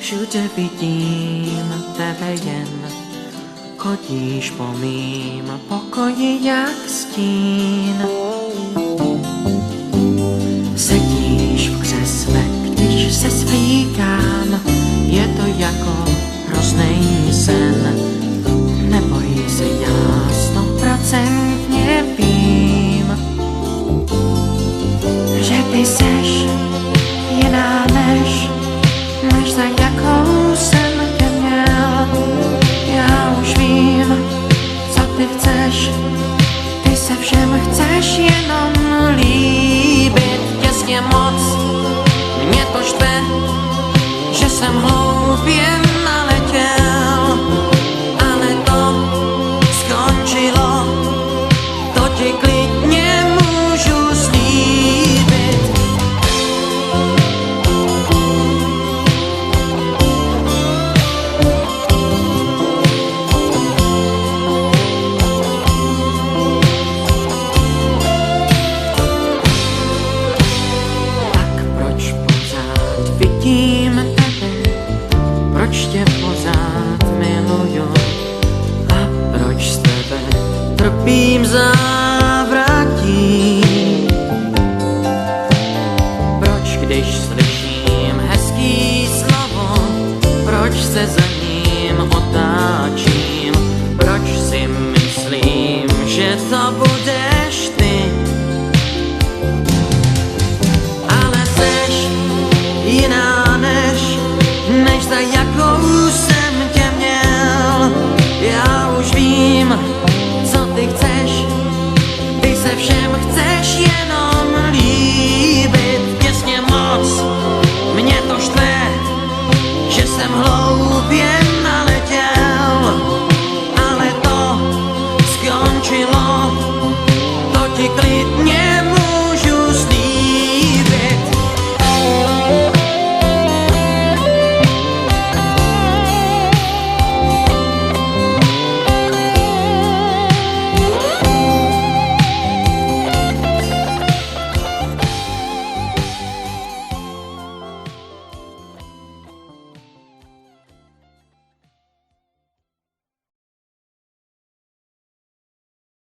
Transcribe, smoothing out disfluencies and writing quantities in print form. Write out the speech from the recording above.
Všude vidím tebe jen, chodíš po mým pokoji jak stín. Sedíš v křesle, když se svlíkám, je to jako hroznej sen. Neboj se, já 100% vím, že ty seš jiná než za jakou jsem tě měl. Já už vím, co ty chceš, ty se všem chceš jenom líbit. Těsně moc mě to štve, že jsem hloupě naletěl, ale to skončilo, to ti klidně můžu slíbit. Vidím tebe, proč tě pořád miluju a proč z tebe trpím závratí. Proč, když slyším hezký slovo, proč se